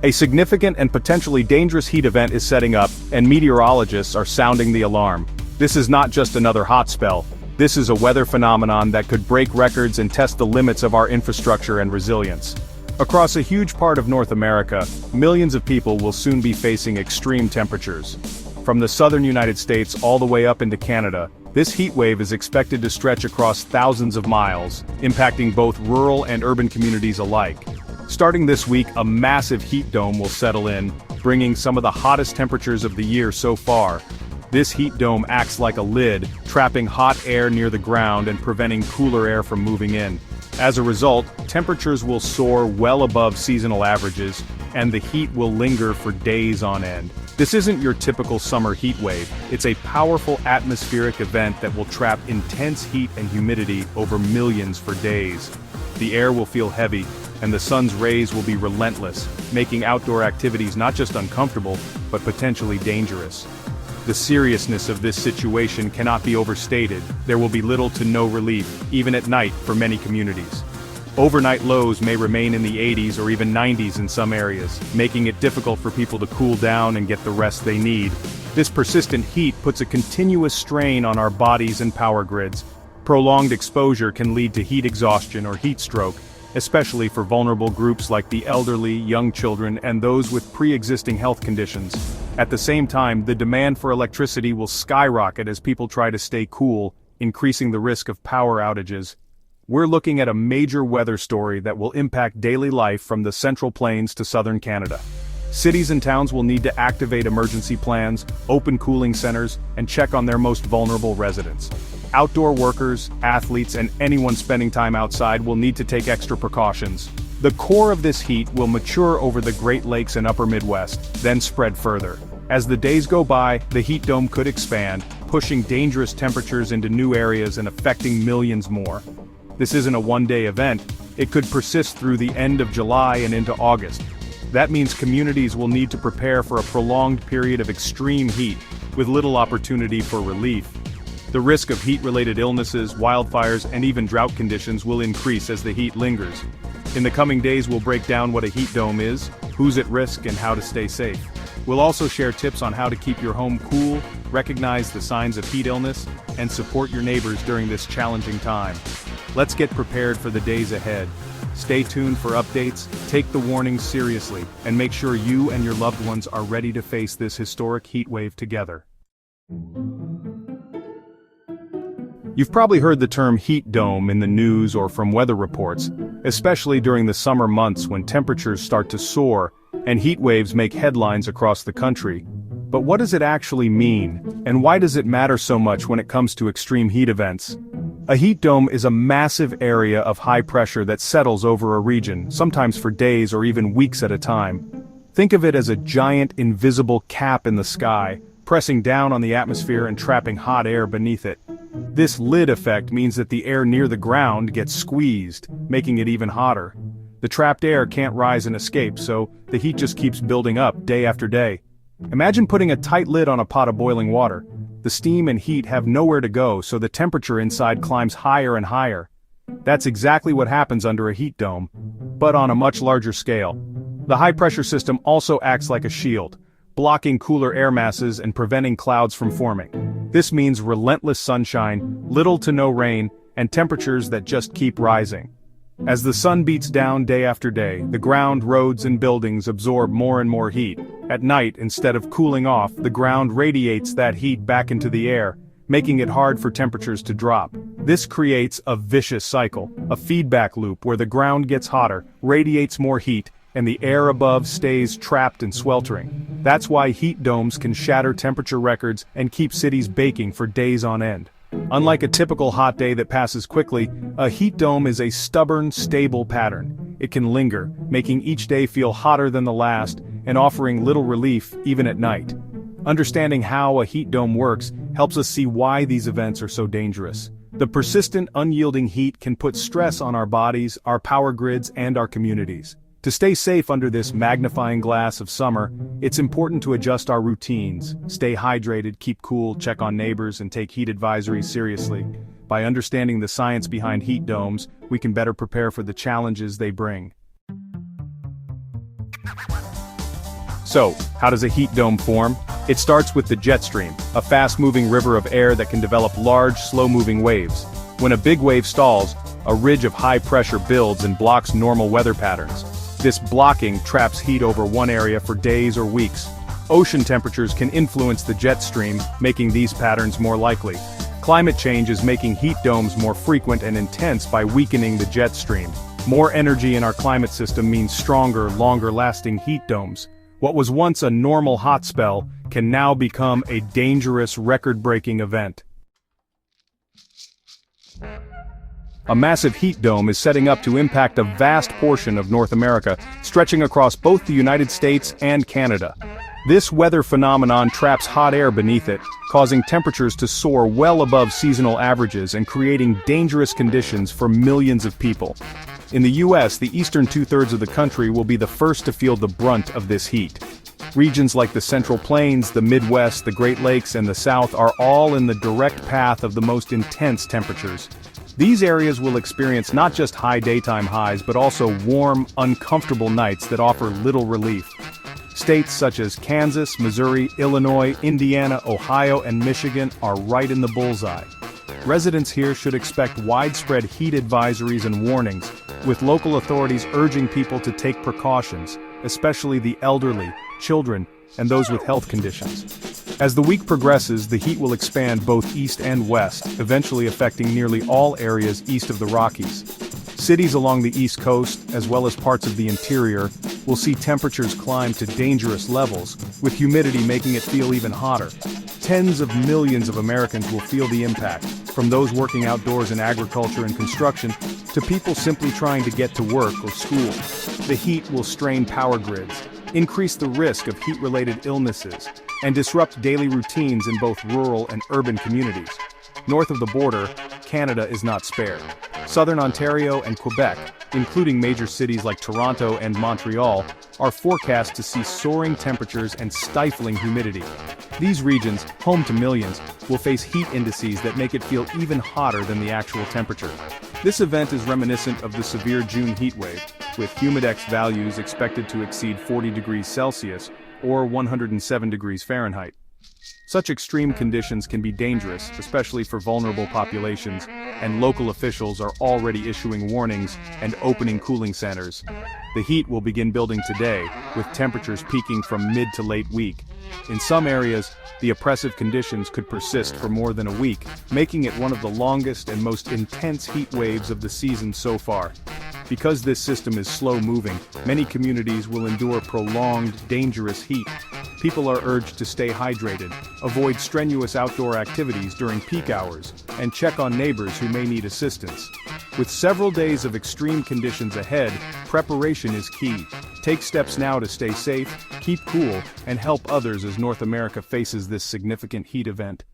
A significant and potentially dangerous heat event is setting up, and meteorologists are sounding the alarm. This is not just another hot spell. This is a weather phenomenon that could break records and test the limits of our infrastructure and resilience. Across a huge part of North America, millions of people will soon be facing extreme temperatures. From the southern United States all the way up into Canada, this heat wave is expected to stretch across thousands of miles, impacting both rural and urban communities alike. Starting this week, a massive heat dome will settle in, bringing some of the hottest temperatures of the year so far. This heat dome acts like a lid, trapping hot air near the ground and preventing cooler air from moving in. As a result, temperatures will soar well above seasonal averages, and the heat will linger for days on end. This isn't your typical summer heat wave. It's a powerful atmospheric event that will trap intense heat and humidity over millions for days. The air will feel heavy, and the sun's rays will be relentless, making outdoor activities not just uncomfortable, but potentially dangerous. The seriousness of this situation cannot be overstated. There will be little to no relief, even at night, for many communities. Overnight lows may remain in the 80s or even 90s in some areas, making it difficult for people to cool down and get the rest they need. This persistent heat puts a continuous strain on our bodies and power grids. Prolonged exposure can lead to heat exhaustion or heat stroke, especially for vulnerable groups like the elderly, young children, and those with pre-existing health conditions. At the same time, the demand for electricity will skyrocket as people try to stay cool, increasing the risk of power outages. We're looking at a major weather story that will impact daily life from the Central Plains to southern Canada. Cities and towns will need to activate emergency plans, open cooling centers, and check on their most vulnerable residents. Outdoor workers, athletes, and anyone spending time outside will need to take extra precautions. The core of this heat will mature over the Great Lakes and Upper Midwest, then spread further. As the days go by, the heat dome could expand, pushing dangerous temperatures into new areas and affecting millions more. This isn't a one-day event. It could persist through the end of July and into August. That means communities will need to prepare for a prolonged period of extreme heat, with little opportunity for relief. The risk of heat-related illnesses, wildfires, and even drought conditions will increase as the heat lingers. In the coming days, we'll break down what a heat dome is, who's at risk, and how to stay safe. We'll also share tips on how to keep your home cool, recognize the signs of heat illness, and support your neighbors during this challenging time. Let's get prepared for the days ahead. Stay tuned for updates, take the warnings seriously, and make sure you and your loved ones are ready to face this historic heat wave together. You've probably heard the term heat dome in the news or from weather reports, especially during the summer months when temperatures start to soar and heat waves make headlines across the country. But what does it actually mean, and why does it matter so much when it comes to extreme heat events? A heat dome is a massive area of high pressure that settles over a region, sometimes for days or even weeks at a time. Think of it as a giant invisible cap in the sky, pressing down on the atmosphere and trapping hot air beneath it. This lid effect means that the air near the ground gets squeezed, making it even hotter. The trapped air can't rise and escape, so the heat just keeps building up day after day. Imagine putting a tight lid on a pot of boiling water. The steam and heat have nowhere to go, so the temperature inside climbs higher and higher. That's exactly what happens under a heat dome, but on a much larger scale. The high-pressure system also acts like a shield, blocking cooler air masses and preventing clouds from forming. This means relentless sunshine, little to no rain, and temperatures that just keep rising. As the sun beats down day after day, the ground, roads, and buildings absorb more and more heat. At night, instead of cooling off, the ground radiates that heat back into the air, making it hard for temperatures to drop. This creates a vicious cycle, a feedback loop where the ground gets hotter, radiates more heat, and the air above stays trapped and sweltering. That's why heat domes can shatter temperature records and keep cities baking for days on end. Unlike a typical hot day that passes quickly, a heat dome is a stubborn, stable pattern. It can linger, making each day feel hotter than the last, and offering little relief even at night. Understanding how a heat dome works helps us see why these events are so dangerous. The persistent, unyielding heat can put stress on our bodies, our power grids, and our communities. To stay safe under this magnifying glass of summer, it's important to adjust our routines, stay hydrated, keep cool, check on neighbors, and take heat advisories seriously. By understanding the science behind heat domes, we can better prepare for the challenges they bring. So, how does a heat dome form? It starts with the jet stream, a fast-moving river of air that can develop large, slow-moving waves. When a big wave stalls, a ridge of high pressure builds and blocks normal weather patterns. This blocking traps heat over one area for days or weeks. Ocean temperatures can influence the jet stream, making these patterns more likely. Climate change is making heat domes more frequent and intense by weakening the jet stream. More energy in our climate system means stronger, longer-lasting heat domes. What was once a normal hot spell can now become a dangerous, record-breaking event. A massive heat dome is setting up to impact a vast portion of North America, stretching across both the United States and Canada. This weather phenomenon traps hot air beneath it, causing temperatures to soar well above seasonal averages and creating dangerous conditions for millions of people. In the US, the eastern two-thirds of the country will be the first to feel the brunt of this heat. Regions like the Central Plains, the Midwest, the Great Lakes, and the South are all in the direct path of the most intense temperatures. These areas will experience not just high daytime highs but also warm, uncomfortable nights that offer little relief. States such as Kansas, Missouri, Illinois, Indiana, Ohio, and Michigan are right in the bullseye. Residents here should expect widespread heat advisories and warnings, with local authorities urging people to take precautions, especially the elderly, children, and those with health conditions. As the week progresses, the heat will expand both east and west, eventually affecting nearly all areas east of the Rockies. Cities along the East Coast, as well as parts of the interior, will see temperatures climb to dangerous levels, with humidity making it feel even hotter. Tens of millions of Americans will feel the impact, from those working outdoors in agriculture and construction, to people simply trying to get to work or school. The heat will strain power grids, increase the risk of heat-related illnesses, and disrupt daily routines in both rural and urban communities. North of the border, Canada is not spared. Southern Ontario and Quebec, including major cities like Toronto and Montreal, are forecast to see soaring temperatures and stifling humidity. These regions, home to millions, will face heat indices that make it feel even hotter than the actual temperature. This event is reminiscent of the severe June heat wave, with humidex values expected to exceed 40 degrees Celsius, or 107 degrees Fahrenheit. Such extreme conditions can be dangerous, especially for vulnerable populations, and local officials are already issuing warnings and opening cooling centers. The heat will begin building today, with temperatures peaking from mid to late week. In some areas, the oppressive conditions could persist for more than a week, making it one of the longest and most intense heat waves of the season so far. Because this system is slow-moving, many communities will endure prolonged, dangerous heat. People are urged to stay hydrated, avoid strenuous outdoor activities during peak hours, and check on neighbors who may need assistance. With several days of extreme conditions ahead, preparation is key. Take steps now to stay safe, keep cool, and help others as North America faces this significant heat event.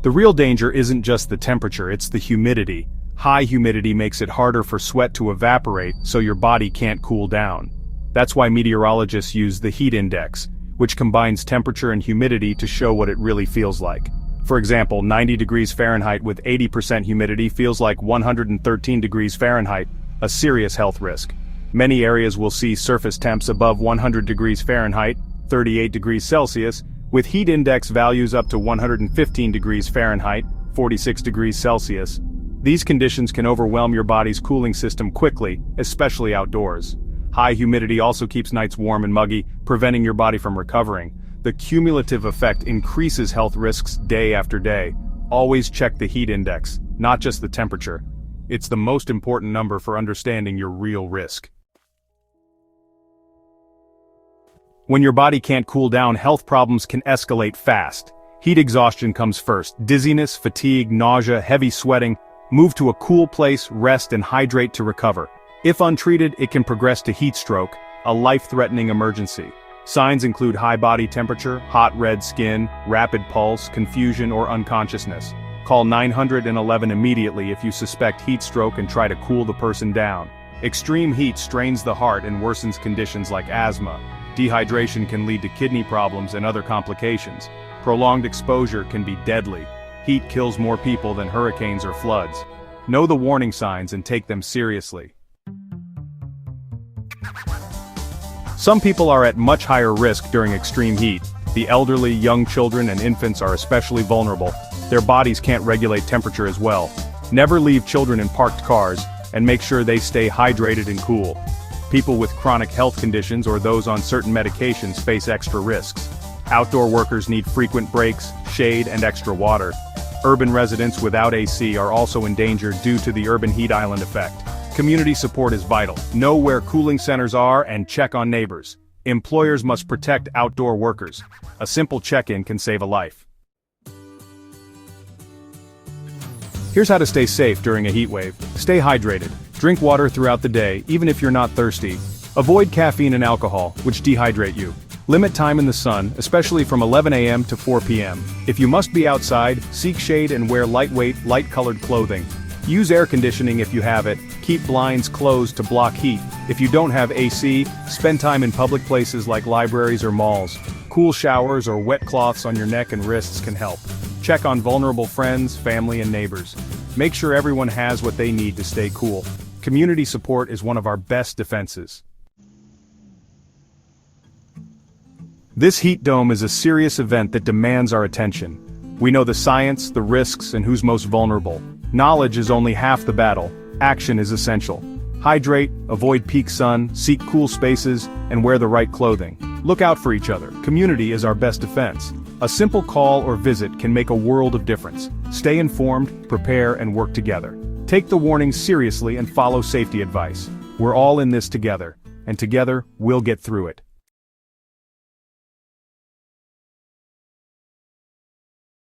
The real danger isn't just the temperature, it's the humidity. High humidity makes it harder for sweat to evaporate, so your body can't cool down. That's why meteorologists use the heat index, which combines temperature and humidity to show what it really feels like. For example, 90 degrees Fahrenheit with 80% humidity feels like 113 degrees Fahrenheit, a serious health risk. Many areas will see surface temps above 100 degrees Fahrenheit, 38 degrees Celsius, with heat index values up to 115 degrees Fahrenheit, 46 degrees Celsius. These conditions can overwhelm your body's cooling system quickly, especially outdoors. High humidity also keeps nights warm and muggy, preventing your body from recovering. The cumulative effect increases health risks day after day. Always check the heat index, not just the temperature. It's the most important number for understanding your real risk. When your body can't cool down, health problems can escalate fast. Heat exhaustion comes first. Dizziness, fatigue, nausea, heavy sweating. Move to a cool place, rest, and hydrate to recover. If untreated, it can progress to heat stroke, a life-threatening emergency. Signs include high body temperature, hot red skin, rapid pulse, confusion, or unconsciousness. Call 911 immediately if you suspect heat stroke and try to cool the person down. Extreme heat strains the heart and worsens conditions like asthma. Dehydration can lead to kidney problems and other complications. Prolonged exposure can be deadly. Heat kills more people than hurricanes or floods. Know the warning signs and take them seriously. Some people are at much higher risk during extreme heat. The elderly, young children, and infants are especially vulnerable. Their bodies can't regulate temperature as well. Never leave children in parked cars, and make sure they stay hydrated and cool. People with chronic health conditions or those on certain medications face extra risks. Outdoor workers need frequent breaks, shade, and extra water. Urban residents without AC are also in danger due to the urban heat island effect. Community support is vital. Know where cooling centers are and check on neighbors. Employers must protect outdoor workers. A simple check-in can save a life. Here's how to stay safe during a heat wave. Stay hydrated. Drink water throughout the day, even if you're not thirsty. Avoid caffeine and alcohol, which dehydrate you. Limit time in the sun, especially from 11 a.m. to 4 p.m. If you must be outside, seek shade and wear lightweight, light-colored clothing. Use air conditioning if you have it. Keep blinds closed to block heat. If you don't have AC, spend time in public places like libraries or malls. Cool showers or wet cloths on your neck and wrists can help. Check on vulnerable friends, family, and neighbors. Make sure everyone has what they need to stay cool. Community support is one of our best defenses. This heat dome is a serious event that demands our attention. We know the science, the risks, and who's most vulnerable. Knowledge is only half the battle. Action is essential. Hydrate, avoid peak sun, seek cool spaces, and wear the right clothing. Look out for each other. Community is our best defense. A simple call or visit can make a world of difference. Stay informed, prepare, and work together. Take the warnings seriously and follow safety advice. We're all in this together, and together, we'll get through it.